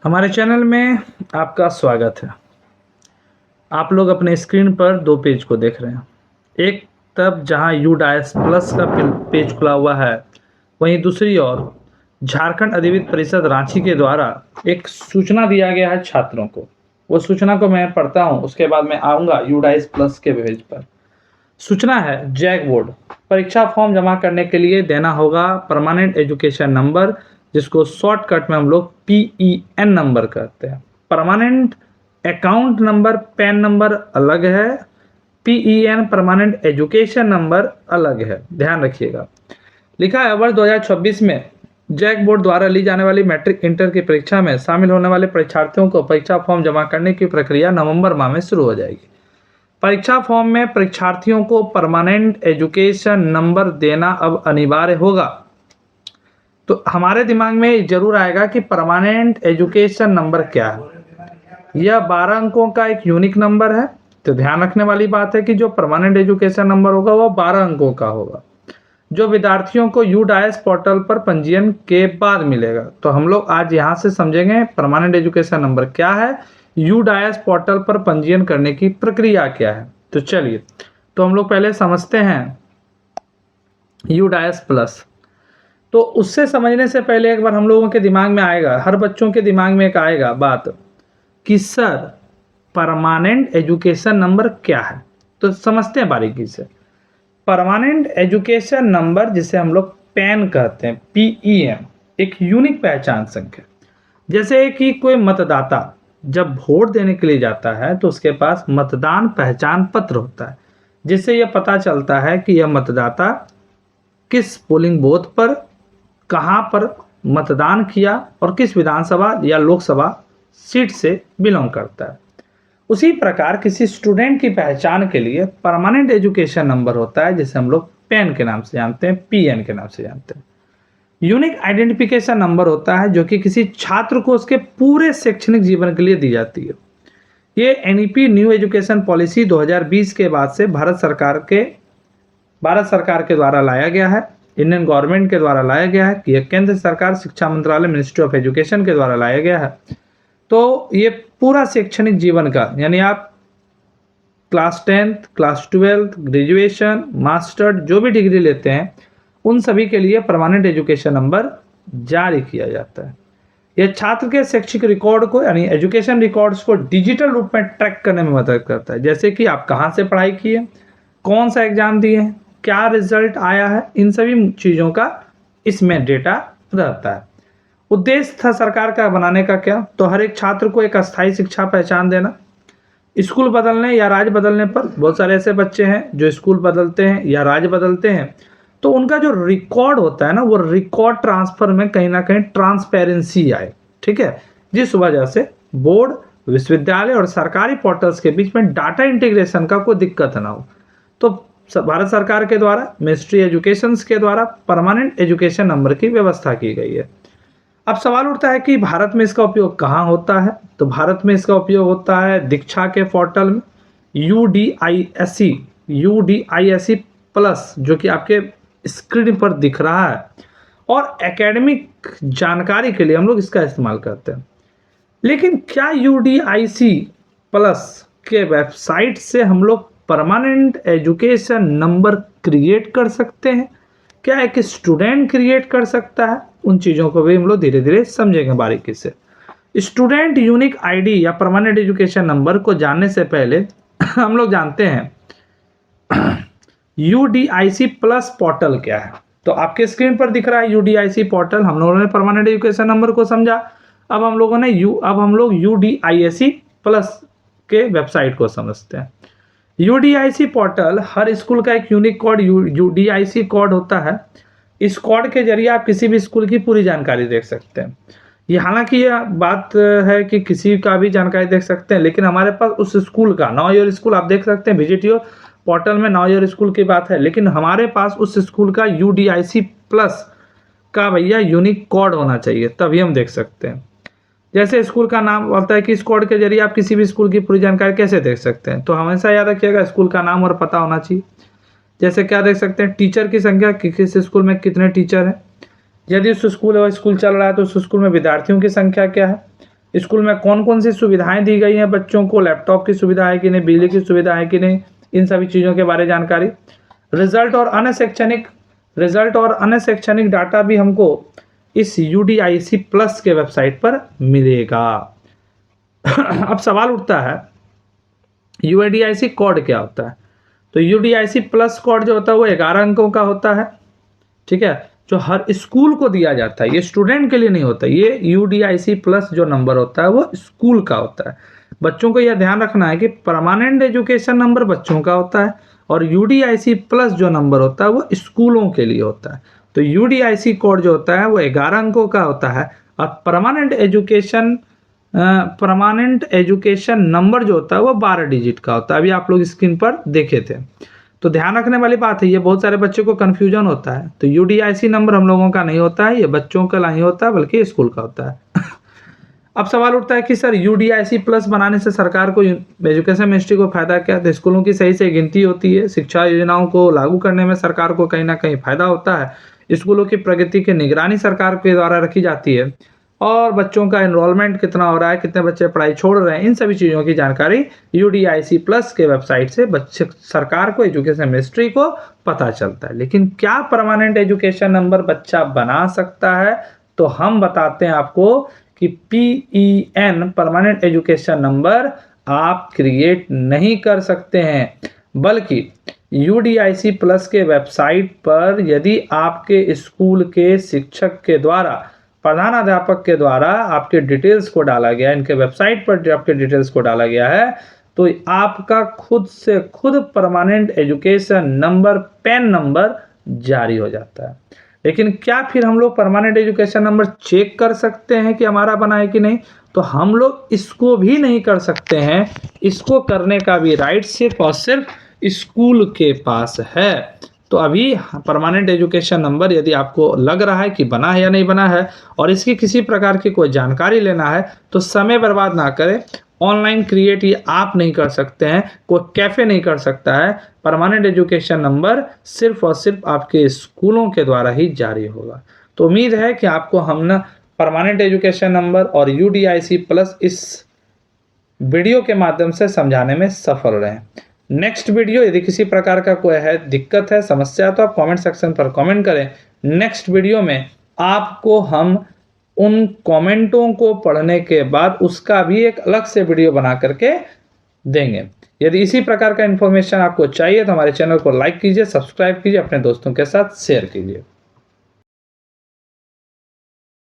हमारे चैनल में आपका स्वागत है। आप लोग अपने स्क्रीन पर दो पेज को देख रहे हैं। एक तरफ जहां यूडाइस प्लस का पेज खुला हुआ है, वहीं दूसरी ओर झारखंड अधिविद्य परिषद रांची के द्वारा एक सूचना दिया गया है छात्रों को। वो सूचना को मैं पढ़ता हूं, उसके बाद मैं आऊँगा यूडाइस प्लस के पेज पर। सूचना है, जैक बोर्ड परीक्षा फॉर्म जमा करने के लिए देना होगा परमानेंट एजुकेशन नंबर, जिसको शॉर्टकट में हम लोग PEN नंबर कहते हैं। Permanent account number pan number अलग है, PEN परमानेंट एजुकेशन नंबर अलग है, ध्यान रखिएगा। लिखा है, वर्ष 2026 में जैक बोर्ड द्वारा ली जाने वाली मैट्रिक इंटर की परीक्षा में शामिल होने वाले परीक्षार्थियों को परीक्षा फॉर्म जमा करने की प्रक्रिया नवंबर माह में शुरू हो जाएगी। परीक्षा फॉर्म में परीक्षार्थियों को परमानेंट एजुकेशन नंबर देना अब अनिवार्य होगा। तो हमारे दिमाग में जरूर आएगा कि परमानेंट एजुकेशन नंबर क्या है। यह 12 अंकों का एक यूनिक नंबर है। तो ध्यान रखने वाली बात है कि जो परमानेंट एजुकेशन नंबर होगा वह 12 अंकों का होगा, जो विद्यार्थियों को यूडाइस पोर्टल पर पंजीयन के बाद मिलेगा। तो हम लोग आज यहाँ से समझेंगे परमानेंट एजुकेशन नंबर क्या है, यूडाइस पोर्टल पर पंजीयन करने की प्रक्रिया क्या है। तो चलिए, तो हम लोग पहले समझते हैं यूडाइस प्लस। तो उससे समझने से पहले एक बार हम लोगों के दिमाग में आएगा, हर बच्चों के दिमाग में एक आएगा बात कि सर परमानेंट एजुकेशन नंबर क्या है। तो समझते हैं बारीकी से। परमानेंट एजुकेशन नंबर, जिसे हम लोग पैन कहते हैं, PEN, एक यूनिक पहचान संख्या। जैसे कि कोई मतदाता जब वोट देने के लिए जाता है तो उसके पास मतदान पहचान पत्र होता है, जिससे यह पता चलता है कि यह मतदाता किस पोलिंग बूथ पर कहां पर मतदान किया और किस विधानसभा या लोकसभा सीट से बिलोंग करता है। उसी प्रकार किसी स्टूडेंट की पहचान के लिए परमानेंट एजुकेशन नंबर होता है, जिसे हम लोग पैन के नाम से जानते हैं, PN के नाम से जानते हैं। यूनिक आइडेंटिफिकेशन नंबर होता है जो कि किसी छात्र को उसके पूरे शैक्षणिक जीवन के लिए दी जाती है। ये NEP न्यू एजुकेशन पॉलिसी 2020 के बाद से भारत सरकार के द्वारा लाया गया है, इंडियन गवर्नमेंट के द्वारा लाया गया है। यह केंद्र सरकार शिक्षा मंत्रालय मिनिस्ट्री ऑफ एजुकेशन के द्वारा लाया गया है। तो ये पूरा शैक्षणिक जीवन का, यानी आप class 10th, class 12th, graduation, master जो भी डिग्री लेते हैं, उन सभी के लिए परमानेंट एजुकेशन नंबर जारी किया जाता है। यह छात्र के शैक्षिक रिकॉर्ड को, यानी एजुकेशन रिकॉर्ड्स को डिजिटल रूप में ट्रैक करने में मदद करता है। जैसे कि आप कहाँ से पढ़ाई किए, कौन सा एग्जाम दिए हैं, क्या रिजल्ट आया है, इन सभी चीज़ों का इसमें डेटा रहता है। उद्देश्य था सरकार का बनाने का क्या, तो हर एक छात्र को एक अस्थायी शिक्षा पहचान देना। स्कूल बदलने या राज्य बदलने पर बहुत सारे ऐसे बच्चे हैं जो स्कूल बदलते हैं या राज्य बदलते हैं, तो उनका जो रिकॉर्ड होता है ना, वो रिकॉर्ड ट्रांसफर में कहीं ना कहीं ट्रांसपेरेंसी आए। ठीक है, जिस वजह से बोर्ड, विश्वविद्यालय और सरकारी पोर्टल्स के बीच में डाटा इंटीग्रेशन का कोई दिक्कत ना हो। तो भारत सरकार के द्वारा, मिनिस्ट्री एजुकेशन के द्वारा परमानेंट एजुकेशन नंबर की व्यवस्था की गई है। अब सवाल उठता है कि भारत में इसका उपयोग कहाँ होता है। तो भारत में इसका उपयोग होता है दीक्षा के पोर्टल में, UDISC प्लस, जो कि आपके स्क्रीन पर दिख रहा है, और एकेडमिक जानकारी के लिए हम लोग इसका इस्तेमाल करते हैं। लेकिन क्या UDIC प्लस के वेबसाइट से हम लोग परमानेंट एजुकेशन नंबर क्रिएट कर सकते हैं? क्या एक स्टूडेंट क्रिएट कर सकता है? उन चीज़ों को भी हम लोग धीरे धीरे समझेंगे बारीकी से। स्टूडेंट यूनिक ID या परमानेंट एजुकेशन नंबर को जानने से पहले हम लोग जानते हैं UDIC प्लस पोर्टल क्या है। तो आपके स्क्रीन पर दिख रहा है UDIC पोर्टल। हम लोगों ने परमानेंट एजुकेशन नंबर को समझा। अब हम लोग UDISC प्लस के वेबसाइट को समझते हैं। UDIC पोर्टल, हर स्कूल का एक यूनिक कोड UDIC कोड होता है। इस कोड के जरिए आप किसी भी स्कूल की पूरी जानकारी देख सकते हैं। ये हालांकि यह बात है कि किसी का भी जानकारी देख सकते हैं, लेकिन हमारे पास उस स्कूल का, नाउ योर स्कूल आप देख सकते हैं, विजिट योर पोर्टल में नाउ योर स्कूल की बात है, लेकिन हमारे पास उस स्कूल का UDIC प्लस का भैया यूनिक कोड होना चाहिए, तभी हम देख सकते हैं। जैसे स्कूल का नाम बोलता है कि इस कोड के जरिए आप किसी भी स्कूल की पूरी जानकारी कैसे देख सकते हैं, तो हमेशा याद रखिएगा स्कूल का नाम और पता होना चाहिए। जैसे क्या देख सकते हैं, टीचर की संख्या, किस स्कूल में कितने टीचर हैं, यदि उस स्कूल चल रहा है तो उस स्कूल में विद्यार्थियों की संख्या क्या है, स्कूल में कौन कौन सी सुविधाएं दी गई हैं बच्चों को, लैपटॉप की सुविधा है कि नहीं, बिजली की सुविधा है कि नहीं, इन सभी चीज़ों के बारे में जानकारी। रिजल्ट और अन्य शैक्षणिक डाटा भी हमको इस UDIC प्लस के वेबसाइट पर मिलेगा। अब सवाल उठता है UDIC कोड क्या होता है। तो UDIC प्लस कोड जो होता है वो 11 अंकों का होता है, ठीक है, जो हर स्कूल को दिया जाता है। ये स्टूडेंट के लिए नहीं होता, ये UDIC प्लस जो नंबर होता है वो स्कूल का होता है। बच्चों को यह ध्यान रखना है कि परमानेंट एजुकेशन नंबर बच्चों का होता है और UDIC प्लस जो नंबर होता है वो स्कूलों के लिए होता है। तो UDIC कोड जो होता है वो 11 अंकों का होता है और परमानेंट एजुकेशन नंबर जो होता है वो 12 डिजिट का होता है। अभी आप लोग स्क्रीन पर देखे थे। तो ध्यान रखने वाली बात है, ये बहुत सारे बच्चों को कन्फ्यूजन होता है। तो UDIC नंबर हम लोगों का नहीं होता है, ये बच्चों का नहीं होता है बल्कि स्कूल का होता है। अब सवाल उठता है कि सर UDIC प्लस बनाने से सरकार को, एजुकेशन मिनिस्ट्री को फायदा क्या? तो स्कूलों की सही से गिनती होती है, शिक्षा योजनाओं को लागू करने में सरकार को कहीं ना कहीं फायदा होता है, स्कूलों की प्रगति की निगरानी सरकार के द्वारा रखी जाती है और बच्चों का एनरोलमेंट कितना हो रहा है, कितने बच्चे पढ़ाई छोड़ रहे हैं, इन सभी चीज़ों की जानकारी UDIC प्लस के वेबसाइट से बच्चे सरकार को, एजुकेशन मिनिस्ट्री को पता चलता है। लेकिन क्या परमानेंट एजुकेशन नंबर बच्चा बना सकता है? तो हम बताते हैं आपको कि PEN परमानेंट एजुकेशन नंबर आप क्रिएट नहीं कर सकते हैं, बल्कि UDIC प्लस के वेबसाइट पर यदि आपके स्कूल के शिक्षक के द्वारा, प्रधानाध्यापक के द्वारा आपके डिटेल्स को डाला गया, इनके वेबसाइट पर आपके डिटेल्स को डाला गया है, तो आपका खुद से खुद permanent education number, PEN number जारी हो जाता है। लेकिन क्या फिर हम लोग परमानेंट एजुकेशन नंबर चेक कर सकते हैं कि हमारा बना है कि नहीं? तो हम लोग इसको भी नहीं कर सकते हैं। इसको करने का भी राइट सिर्फ और सिर्फ स्कूल के पास है। तो अभी परमानेंट एजुकेशन नंबर यदि आपको लग रहा है कि बना है या नहीं बना है और इसकी किसी प्रकार की कोई जानकारी लेना है तो समय बर्बाद ना करें। ऑनलाइन क्रिएट ये आप नहीं कर सकते हैं, कोई कैफे नहीं कर सकता है। परमानेंट एजुकेशन नंबर सिर्फ और सिर्फ आपके स्कूलों के द्वारा ही जारी होगा। तो उम्मीद है कि आपको हम ना परमानेंट एजुकेशन नंबर और UDIC प्लस इस वीडियो के माध्यम से समझाने में सफल रहे। नेक्स्ट वीडियो, यदि किसी प्रकार का कोई है दिक्कत है, समस्या, तो आप कमेंट सेक्शन पर कमेंट करें। नेक्स्ट वीडियो में आपको हम उन कमेंटों को पढ़ने के बाद उसका भी एक अलग से वीडियो बना करके देंगे। यदि इसी प्रकार का इन्फॉर्मेशन आपको चाहिए तो हमारे चैनल को लाइक कीजिए, सब्सक्राइब कीजिए, अपने दोस्तों के साथ शेयर कीजिए।